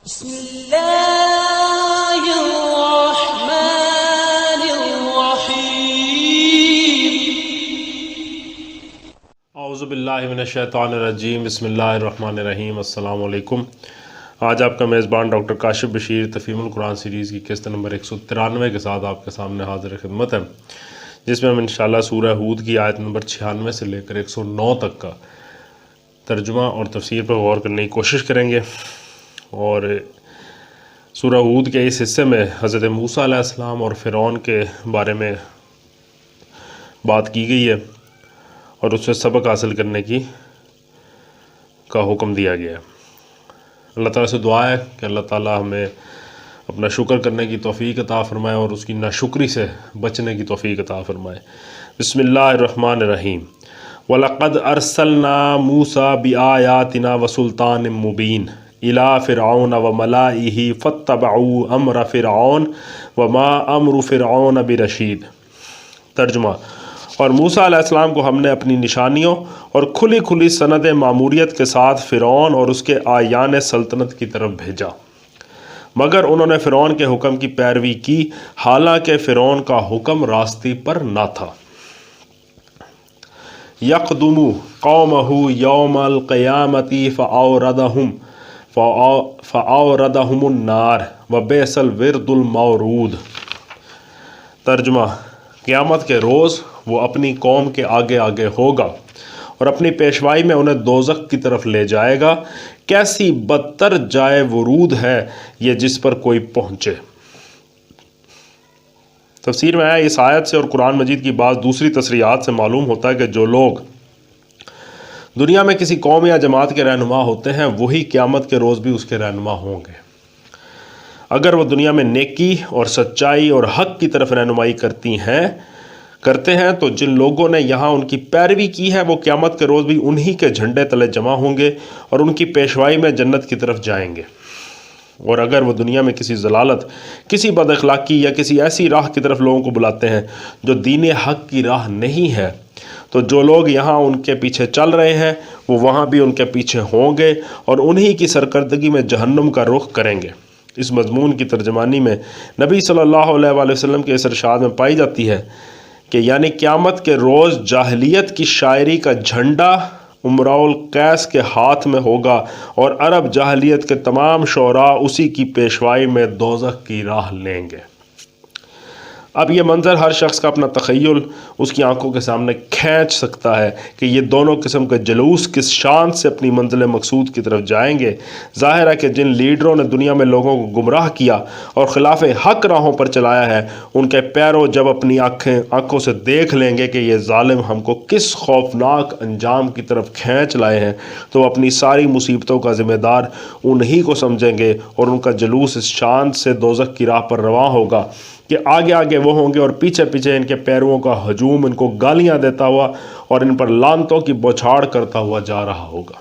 بسم اللہ الرحمن الرحیم۔ اعوذ باللہ من الشیطان الرجیم، بسم اللہ الرحمن الرحیم۔ السلام علیکم۔ آج آپ کا میزبان ڈاکٹر کاشف بشیر تفہیم القرآن سیریز کی قسط نمبر 193 کے ساتھ آپ کے سامنے حاضر خدمت ہے، جس میں ہم انشاءاللہ سورہ ہود کی آیت نمبر 96 سے لے کر 109 تک کا ترجمہ اور تفسیر پر غور کرنے کی کوشش کریں گے۔ اور سورہ ہود کے اس حصے میں حضرت موسیٰ علیہ السلام اور فرعون کے بارے میں بات کی گئی ہے اور اس سے سبق حاصل کرنے کا حکم دیا گیا ہے۔ اللہ تعالیٰ سے دعا ہے کہ اللہ تعالیٰ ہمیں اپنا شکر کرنے کی توفیق عطا فرمائے اور اس کی ناشکری سے بچنے کی توفیق عطا فرمائے۔ بسم اللہ الرحمن الرحیم۔ وَلَقَدْ أَرْسَلْنَا مُوسَى بِآيَاتِنَا وَسُلْطَانٍ مُبِينٍ إِلَى فِرْعَوْنَ وَمَلَائِهِ فَاتَّبَعُوا أَمْرَ فِرْعَوْنَ وَمَا أَمْرُ فِرْعَوْنَ بِرَشِيدٍ۔ ترجمہ: اور موسیٰ علیہ السلام کو ہم نے اپنی نشانیوں اور کھلی کھلی سند ماموریت کے ساتھ فرعون اور اس کے اعیان سلطنت کی طرف بھیجا، مگر انہوں نے فرعون کے حکم کی پیروی کی، حالانکہ فرعون کا حکم راستے پر نہ تھا۔ یقدم قومہ یوم القیامۃ فاوردہم النار وبئس الورد المورود۔ ترجمہ: قیامت کے روز وہ اپنی قوم کے آگے آگے ہوگا اور اپنی پیشوائی میں انہیں دوزخ کی طرف لے جائے گا۔ کیسی بدتر جائے ورود ہے یہ جس پر کوئی پہنچے۔ تفسیر میں آیا، اس آیت سے اور قرآن مجید کی بعض دوسری تصریحات سے معلوم ہوتا ہے کہ جو لوگ دنیا میں کسی قوم یا جماعت کے رہنما ہوتے ہیں وہی قیامت کے روز بھی اس کے رہنما ہوں گے۔ اگر وہ دنیا میں نیکی اور سچائی اور حق کی طرف رہنمائی کرتے ہیں تو جن لوگوں نے یہاں ان کی پیروی کی ہے وہ قیامت کے روز بھی انہی کے جھنڈے تلے جمع ہوں گے اور ان کی پیشوائی میں جنت کی طرف جائیں گے۔ اور اگر وہ دنیا میں کسی ضلالت، کسی بد اخلاقی یا کسی ایسی راہ کی طرف لوگوں کو بلاتے ہیں جو دین حق کی راہ نہیں ہے، تو جو لوگ یہاں ان کے پیچھے چل رہے ہیں وہ وہاں بھی ان کے پیچھے ہوں گے اور انہی کی سرکردگی میں جہنم کا رخ کریں گے۔ اس مضمون کی ترجمانی میں نبی صلی اللہ علیہ وآلہ وسلم کے اس ارشاد میں پائی جاتی ہے کہ یعنی قیامت کے روز جاہلیت کی شاعری کا جھنڈا امراء القیس کے ہاتھ میں ہوگا اور عرب جاہلیت کے تمام شعراء اسی کی پیشوائی میں دوزخ کی راہ لیں گے۔ اب یہ منظر ہر شخص کا اپنا تخیل اس کی آنکھوں کے سامنے کھینچ سکتا ہے کہ یہ دونوں قسم کے جلوس کس شان سے اپنی منزل مقصود کی طرف جائیں گے۔ ظاہر ہے کہ جن لیڈروں نے دنیا میں لوگوں کو گمراہ کیا اور خلاف حق راہوں پر چلایا ہے، ان کے پیرو جب اپنی آنکھوں سے دیکھ لیں گے کہ یہ ظالم ہم کو کس خوفناک انجام کی طرف کھینچ لائے ہیں، تو اپنی ساری مصیبتوں کا ذمہ دار انہی کو سمجھیں گے اور ان کا جلوس اس شان سے دوزخ کی راہ پر رواں ہوگا کہ آگے آگے وہ ہوں گے اور پیچھے پیچھے ان کے پیرووں کا ہجوم ان کو گالیاں دیتا ہوا اور ان پر لعنتوں کی بوچھاڑ کرتا ہوا جا رہا ہوگا۔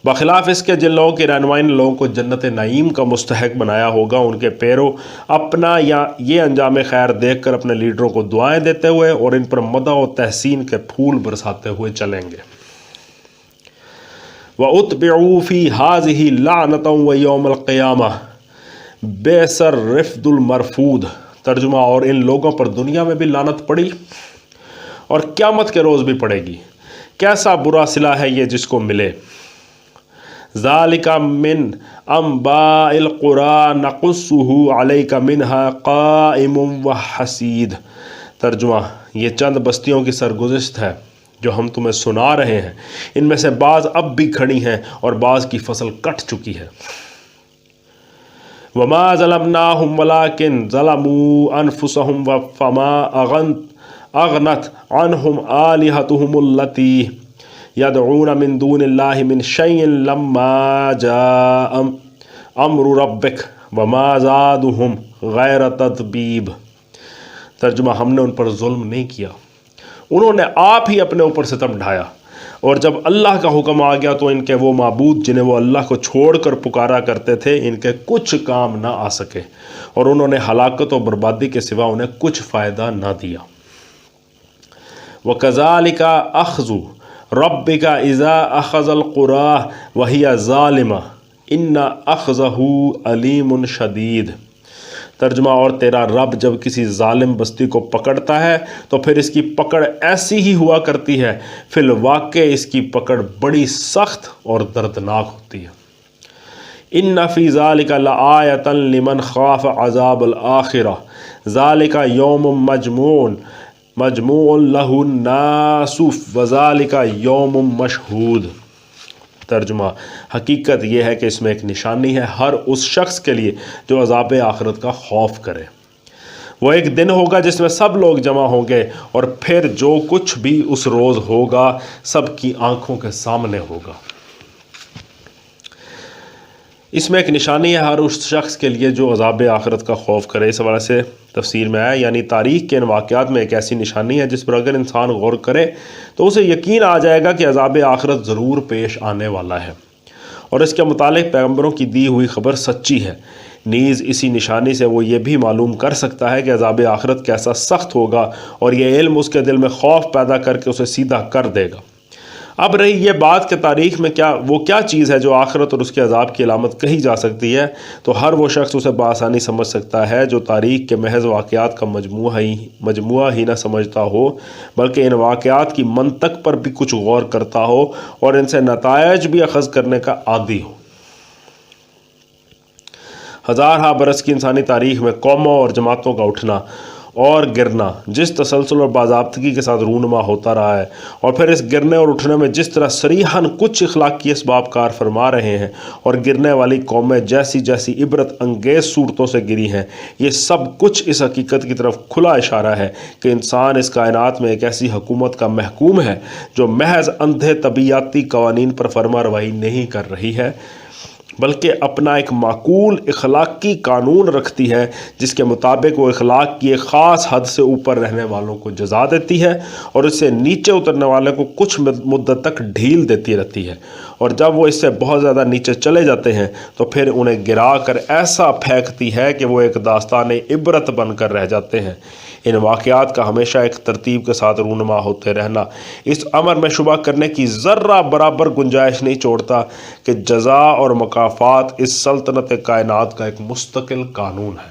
بخلاف اس کے جن لوگوں کی رہنمائی نے لوگوں کو جنت نعیم کا مستحق بنایا ہوگا، ان کے پیرو اپنا یا یہ انجام خیر دیکھ کر اپنے لیڈروں کو دعائیں دیتے ہوئے اور ان پر مدح و تحسین کے پھول برساتے ہوئے چلیں گے۔ وَأُتْبِعُوا فِي هَٰذِهِ لَعْنَةً وَيَوْمَ الْقِيَامَةِ بِئْسَ الرِّفْدُ الْمَرْفُودُ۔ ترجمہ: اور ان لوگوں پر دنیا میں بھی لعنت پڑی اور قیامت کے روز بھی پڑے گی۔ کیسا برا صلہ ہے یہ جس کو ملے۔ ذَلِكَ مِنْ أَنْبَاءِ الْقُرَىٰ نَقُصُّهُ عَلَيْكَ مِنْهَا قَائِمٌ وَحَصِيدٌ۔ ترجمہ: یہ چند بستیوں کی سرگزشت ہے جو ہم تمہیں سنا رہے ہیں، ان میں سے بعض اب بھی کھڑی ہیں اور بعض کی فصل کٹ چکی ہے۔ وَمَا ظَلَمْنَاهُمْ وَلَٰكِنْ ظَلَمُوا أَنفُسَهُمْ فَمَا أَغْنَتْ عَنْهُمْ آلِهَتُهُمُ الَّتِي يَدْعُونَ مِن دُونِ اللَّهِ مِن شَيْءٍ لَمَّا جَاءَ أَمْرُ رَبِّكَ وَمَا زَادُهُمْ غَيْرَ تَتْبِيبٍ۔ ترجمہ: ہم نے ان پر ظلم نہیں کیا، انہوں نے آپ ہی اپنے اوپر ستم ڈھایا، اور جب اللہ کا حکم آ گیا تو ان کے وہ معبود جنہیں وہ اللہ کو چھوڑ کر پکارا کرتے تھے ان کے کچھ کام نہ آ سکے اور انہوں نے ہلاکت و بربادی کے سوا انہیں کچھ فائدہ نہ دیا۔ وَكَذَلِكَ أَخْذُ رَبِّكَ إِذَا أَخَذَ الْقُرَىٰ وَهِيَ ظَالِمَةٌ ان اخذہ علیم شدید۔ ترجمہ، اور تیرا رب جب کسی ظالم بستی کو پکڑتا ہے تو پھر اس کی پکڑ ایسی ہی ہوا کرتی ہے، فی الواقع اس کی پکڑ بڑی سخت اور دردناک ہوتی ہے۔ ان فی ذالک لآیۃ لمن خاف عذاب الآخرہ ذالک یوم مجموع لہ الناس وذالک یوم مشہود۔ ترجمہ، حقیقت یہ ہے کہ اس میں ایک نشانی ہے ہر اس شخص کے لیے جو عذاب آخرت کا خوف کرے۔ وہ ایک دن ہوگا جس میں سب لوگ جمع ہوں گے اور پھر جو کچھ بھی اس روز ہوگا سب کی آنکھوں کے سامنے ہوگا۔ اس میں ایک نشانی ہے ہر اس شخص کے لیے جو عذاب آخرت کا خوف کرے۔ اس حوالے سے تفسیر میں آیا، یعنی تاریخ کے ان واقعات میں ایک ایسی نشانی ہے جس پر اگر انسان غور کرے تو اسے یقین آ جائے گا کہ عذاب آخرت ضرور پیش آنے والا ہے، اور اس کے متعلق پیغمبروں کی دی ہوئی خبر سچی ہے۔ نیز اسی نشانی سے وہ یہ بھی معلوم کر سکتا ہے کہ عذاب آخرت کیسا سخت ہوگا، اور یہ علم اس کے دل میں خوف پیدا کر کے اسے سیدھا کر دے گا۔ اب رہی یہ بات کہ تاریخ میں کیا چیز ہے جو آخرت اور اس کے عذاب کی علامت کہی جا سکتی ہے، تو ہر وہ شخص اسے بآسانی سمجھ سکتا ہے جو تاریخ کے محض واقعات کا مجموعہ ہی نہ سمجھتا ہو، بلکہ ان واقعات کی منطق پر بھی کچھ غور کرتا ہو اور ان سے نتائج بھی اخذ کرنے کا عادی ہو۔ ہزارہا برس کی انسانی تاریخ میں قوموں اور جماعتوں کا اٹھنا اور گرنا جس تسلسل اور باضابطگی کے ساتھ رونما ہوتا رہا ہے، اور پھر اس گرنے اور اٹھنے میں جس طرح صریحاً کچھ اخلاقی اسباب کار فرما رہے ہیں، اور گرنے والی قومیں جیسی جیسی عبرت انگیز صورتوں سے گری ہیں، یہ سب کچھ اس حقیقت کی طرف کھلا اشارہ ہے کہ انسان اس کائنات میں ایک ایسی حکومت کا محکوم ہے جو محض اندھے طبیعیاتی قوانین پر فرما روائی نہیں کر رہی ہے، بلکہ اپنا ایک معقول اخلاقی قانون رکھتی ہے جس کے مطابق وہ اخلاق کی ایک خاص حد سے اوپر رہنے والوں کو جزا دیتی ہے اور اس سے نیچے اترنے والے کو کچھ مدت تک ڈھیل دیتی رہتی ہے، اور جب وہ اس سے بہت زیادہ نیچے چلے جاتے ہیں تو پھر انہیں گرا کر ایسا پھینکتی ہے کہ وہ ایک داستان عبرت بن کر رہ جاتے ہیں۔ ان واقعات کا ہمیشہ ایک ترتیب کے ساتھ رونما ہوتے رہنا اس امر میں شبہ کرنے کی ذرہ برابر گنجائش نہیں چھوڑتا کہ جزا اور مکافات اس سلطنت کائنات کا ایک مستقل قانون ہے۔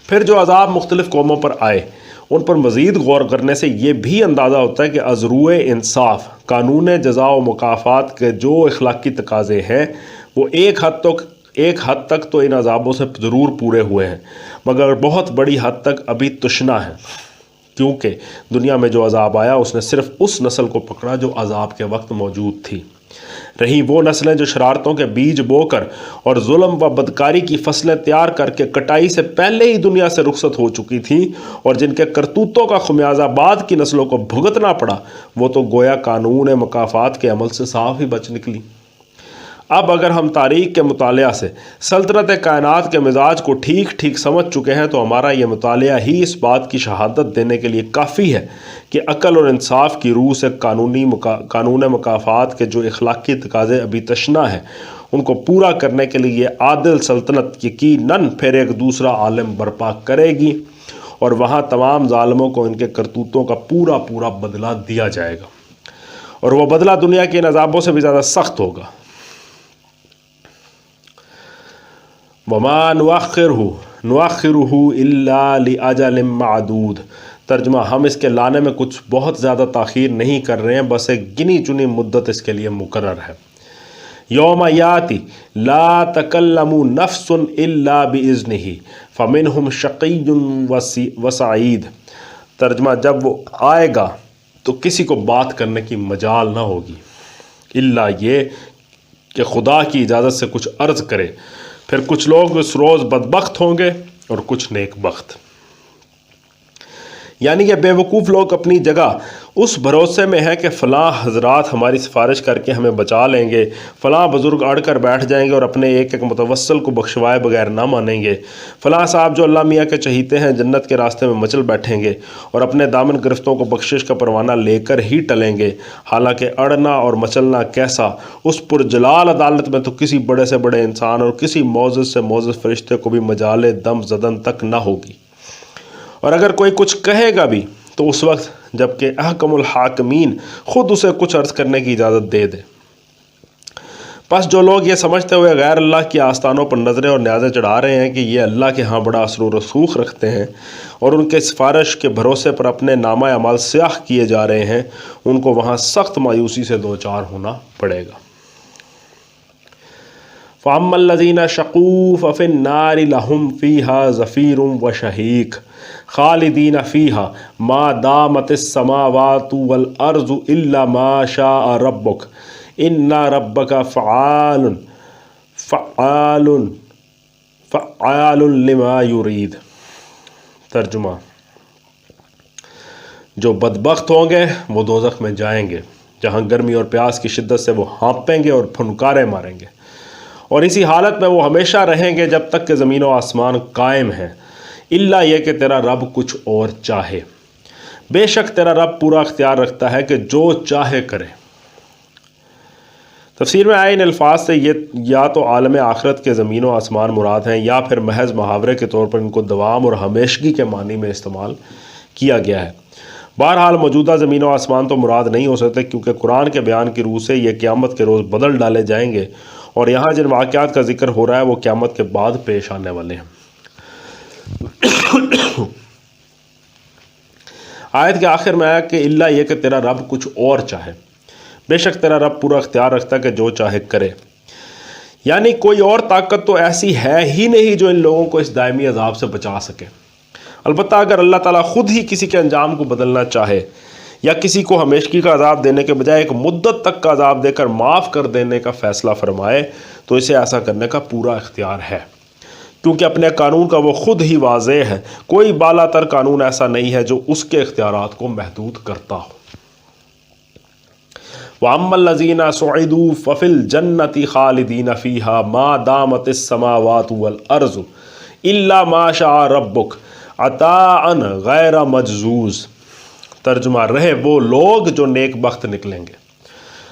پھر جو عذاب مختلف قوموں پر آئے ان پر مزید غور کرنے سے یہ بھی اندازہ ہوتا ہے کہ ازروع انصاف قانون جزا و مکافات کے جو اخلاقی تقاضے ہیں وہ ایک حد تک تو ان عذابوں سے ضرور پورے ہوئے ہیں، مگر بہت بڑی حد تک ابھی تشنا ہے، کیونکہ دنیا میں جو عذاب آیا اس نے صرف اس نسل کو پکڑا جو عذاب کے وقت موجود تھی۔ رہی وہ نسلیں جو شرارتوں کے بیج بو کر اور ظلم و بدکاری کی فصلیں تیار کر کے کٹائی سے پہلے ہی دنیا سے رخصت ہو چکی تھیں اور جن کے کرتوتوں کا خمیازہ بعد کی نسلوں کو بھگتنا پڑا، وہ تو گویا قانون مکافات کے عمل سے صاف ہی بچ نکلی۔ اب اگر ہم تاریخ کے مطالعہ سے سلطنت کائنات کے مزاج کو ٹھیک سمجھ چکے ہیں تو ہمارا یہ مطالعہ ہی اس بات کی شہادت دینے کے لیے کافی ہے کہ عقل اور انصاف کی روح سے قانون مکافات کے جو اخلاقی تقاضے ابھی تشنا ہیں ان کو پورا کرنے کے لیے یہ عادل سلطنت یقیناً پھر ایک دوسرا عالم برپا کرے گی، اور وہاں تمام ظالموں کو ان کے کرتوتوں کا پورا بدلہ دیا جائے گا، اور وہ بدلہ دنیا کے ان عذابوں سے بھی زیادہ سخت ہوگا۔ وَمَا نُؤَخِّرُهُ إِلَّا لِأَجَلٍ مَّعْدُودٍ۔ ترجمہ، ہم اس کے لانے میں کچھ بہت زیادہ تاخیر نہیں کر رہے ہیں، بس ایک گنی چنی مدت اس کے لیے مقرر ہے۔ یوم یاتی لا تکلم نفس الا بإذنہ فمنہم شقی وسعید۔ ترجمہ، جب وہ آئے گا تو کسی کو بات کرنے کی مجال نہ ہوگی الا یہ کہ خدا کی اجازت سے کچھ عرض کرے، پھر کچھ لوگ اس روز بدبخت ہوں گے اور کچھ نیک بخت۔ یعنی یہ بے وقوف لوگ اپنی جگہ اس بھروسے میں ہیں کہ فلاں حضرات ہماری سفارش کر کے ہمیں بچا لیں گے، فلاں بزرگ اڑ کر بیٹھ جائیں گے اور اپنے ایک ایک متوسل کو بخشوائے بغیر نہ مانیں گے، فلاں صاحب جو اللہ میاں کے چہیتے ہیں جنت کے راستے میں مچل بیٹھیں گے اور اپنے دامن گرفتوں کو بخشش کا پروانہ لے کر ہی ٹلیں گے، حالانکہ اڑنا اور مچلنا کیسا اس پرجلال عدالت میں تو کسی بڑے سے بڑے انسان اور کسی معزز سے معزز فرشتے کو بھی مجال دم زدن تک نہ ہوگی، اور اگر کوئی کچھ کہے گا بھی تو اس وقت جب کہ احکم الحاکمین خود اسے کچھ عرض کرنے کی اجازت دے دے۔ بس جو لوگ یہ سمجھتے ہوئے غیر اللہ کی آستانوں پر نظریں اور نیازیں چڑھا رہے ہیں کہ یہ اللہ کے ہاں بڑا اثر و رسوخ رکھتے ہیں اور ان کے سفارش کے بھروسے پر اپنے نامہ اعمال سیاہ کیے جا رہے ہیں، ان کو وہاں سخت مایوسی سے دوچار ہونا پڑے گا۔ فَأَمَّا الَّذِينَ شَقُوا فَفِي النَّارِ لَهُمْ فِيهَا زَفِيرٌ وَشَهِيقٌ خَالِدِينَ فِيهَا مَا دَامَتِ السَّمَاوَاتُ وَالْأَرْضُ إِلَّا مَا شَاءَ رَبُّكَ إِنَّ رَبَّكَ فَعَّالٌ لِمَا يُرِيدُ۔ ترجمہ: جو بدبخت ہوں گے وہ دوزخ میں جائیں گے، جہاں گرمی اور پیاس کی شدت سے وہ ہانپیں گے اور پھنکاریں ماریں گے، اور اسی حالت میں وہ ہمیشہ رہیں گے جب تک کہ زمین و آسمان قائم ہیں، الا یہ کہ تیرا رب کچھ اور چاہے۔ بے شک تیرا رب پورا اختیار رکھتا ہے کہ جو چاہے کرے۔ تفسیر میں آئے ان الفاظ سے یہ یا تو عالم آخرت کے زمین و آسمان مراد ہیں، یا پھر محض محاورے کے طور پر ان کو دوام اور ہمیشگی کے معنی میں استعمال کیا گیا ہے۔ بہرحال موجودہ زمین و آسمان تو مراد نہیں ہو سکتے، کیونکہ قرآن کے بیان کی روح سے یہ قیامت کے روز بدل ڈالے جائیں گے، اور یہاں جن واقعات کا ذکر ہو رہا ہے وہ قیامت کے بعد پیش آنے والے ہیں۔ آیت کے آخر میں آیا کہ اللہ یہ کہ تیرا رب کچھ اور چاہے، بے شک تیرا رب پورا اختیار رکھتا ہے کہ جو چاہے کرے، یعنی کوئی اور طاقت تو ایسی ہے ہی نہیں جو ان لوگوں کو اس دائمی عذاب سے بچا سکے۔ البتہ اگر اللہ تعالیٰ خود ہی کسی کے انجام کو بدلنا چاہے یا کسی کو ہمیشگی کا عذاب دینے کے بجائے ایک مدت تک کا عذاب دے کر معاف کر دینے کا فیصلہ فرمائے تو اسے ایسا کرنے کا پورا اختیار ہے، کیونکہ اپنے قانون کا وہ خود ہی واضح ہے۔ کوئی بالا تر قانون ایسا نہیں ہے جو اس کے اختیارات کو محدود کرتا ہو۔ وَأَمَّا الَّذِينَ سُعِدُوا فَفِي الْجَنَّةِ خَالِدِينَ فِيهَا مَا دَامَتِ السَّمَاوَاتُ وَالْأَرْضُ إِلَّا مَا شَاءَ رَبُّكَ عَطَاءً غَيْرَ مَجْزُوزٍ۔ ترجمہ: رہے وہ لوگ جو نیک بخت نکلیں گے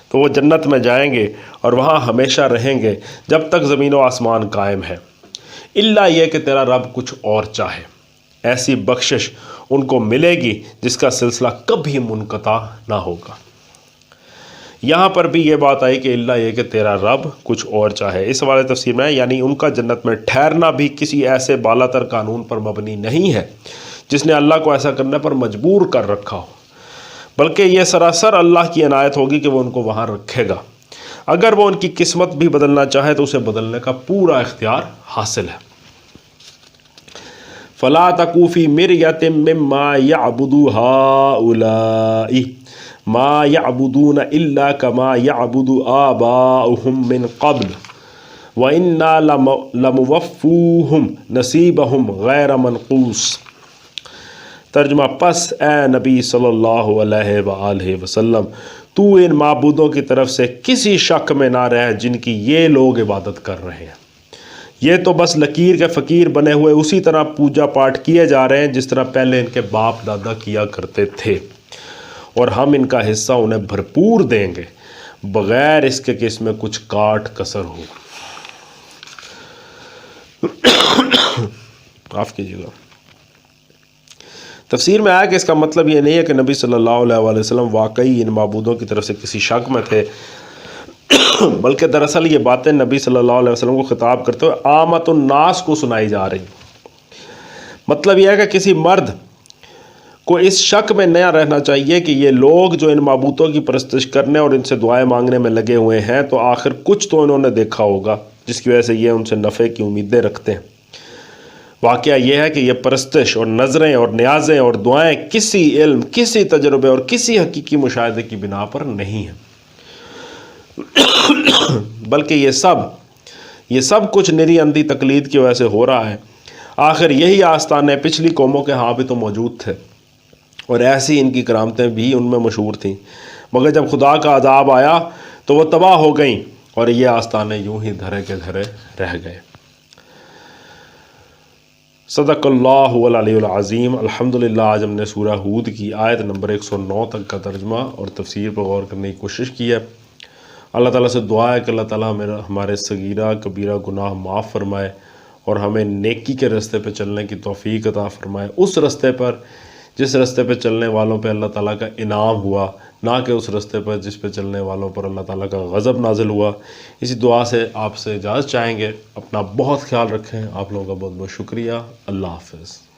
تو وہ جنت میں جائیں گے اور وہاں ہمیشہ رہیں گے جب تک زمین و آسمان قائم ہے، الا یہ کہ تیرا رب کچھ اور چاہے۔ ایسی بخشش ان کو ملے گی جس کا سلسلہ کبھی منقطع نہ ہوگا۔ یہاں پر بھی یہ بات آئی کہ اللہ یہ کہ تیرا رب کچھ اور چاہے۔ اس والے تفسیر میں یعنی ان کا جنت میں ٹھہرنا بھی کسی ایسے بالا تر قانون پر مبنی نہیں ہے جس نے اللہ کو ایسا کرنے پر مجبور کر رکھا ہو، بلکہ یہ سراسر اللہ کی عنایت ہوگی کہ وہ ان کو وہاں رکھے گا۔ اگر وہ ان کی قسمت بھی بدلنا چاہے تو اسے بدلنے کا پورا اختیار حاصل ہے۔ فَلَا تَكُ فِي مِرْيَةٍ مِّمَّا يَعْبُدُ هَٰؤُلَاءِ مَا يَعْبُدُونَ إِلَّا كَمَا يَعْبُدُ آبَاؤُهُم مِّن قَبْلُ وَإِنَّا لَمُوَفُّوهُم نَّصِيبَهُمْ غَيْرَ مَنقُوصٍ۔ ترجمہ: پس اے نبی صلی اللہ علیہ وآلہ وسلم، تو ان معبودوں کی طرف سے کسی شک میں نہ رہ جن کی یہ لوگ عبادت کر رہے ہیں۔ یہ تو بس لکیر کے فقیر بنے ہوئے اسی طرح پوجا پاٹ کیے جا رہے ہیں جس طرح پہلے ان کے باپ دادا کیا کرتے تھے، اور ہم ان کا حصہ انہیں بھرپور دیں گے بغیر اس کے کہ اس میں کچھ کاٹ کسر ہو۔ معاف کیجیے گا۔ تفسیر میں آیا کہ اس کا مطلب یہ نہیں ہے کہ نبی صلی اللہ علیہ وآلہ وسلم واقعی ان معبودوں کی طرف سے کسی شک میں تھے، بلکہ دراصل یہ باتیں نبی صلی اللہ علیہ وسلم کو خطاب کرتے ہوئے عامت الناس کو سنائی جا رہی۔ مطلب یہ ہے کہ کسی مرد کو اس شک میں نہ رہنا چاہیے کہ یہ لوگ جو ان معبودوں کی پرستش کرنے اور ان سے دعائیں مانگنے میں لگے ہوئے ہیں تو آخر کچھ تو انہوں نے دیکھا ہوگا جس کی وجہ سے یہ ان سے نفع کی امیدیں رکھتے ہیں۔ واقعہ یہ ہے کہ یہ پرستش اور نظریں اور نیازیں اور دعائیں کسی علم، کسی تجربے اور کسی حقیقی مشاہدے کی بنا پر نہیں ہیں، بلکہ یہ سب کچھ نری اندھی تقلید کی وجہ سے ہو رہا ہے۔ آخر یہی آستانے پچھلی قوموں کے ہاں بھی تو موجود تھے، اور ایسی ان کی کرامتیں بھی ان میں مشہور تھیں، مگر جب خدا کا عذاب آیا تو وہ تباہ ہو گئیں اور یہ آستانے یوں ہی دھرے کے دھرے رہ گئے۔ صدق اللہ العلی العظیم۔ الحمدللہ آج ہم نے سورہ ہود کی آیت نمبر 109 تک کا ترجمہ اور تفسیر پر غور کرنے کی کوشش کی ہے۔ اللہ تعالیٰ سے دعا ہے کہ اللہ تعالیٰ ہمارے صغیرہ کبیرہ گناہ معاف فرمائے اور ہمیں نیکی کے رستے پہ چلنے کی توفیق عطا فرمائے، اس رستے پر جس رستے پہ چلنے والوں پہ اللہ تعالیٰ کا انعام ہوا، نہ کہ اس رستے پر جس پہ چلنے والوں پر اللہ تعالیٰ کا غضب نازل ہوا۔ اسی دعا سے آپ سے اجازت چاہیں گے، اپنا بہت خیال رکھیں، آپ لوگوں کا بہت بہت شکریہ، اللہ حافظ۔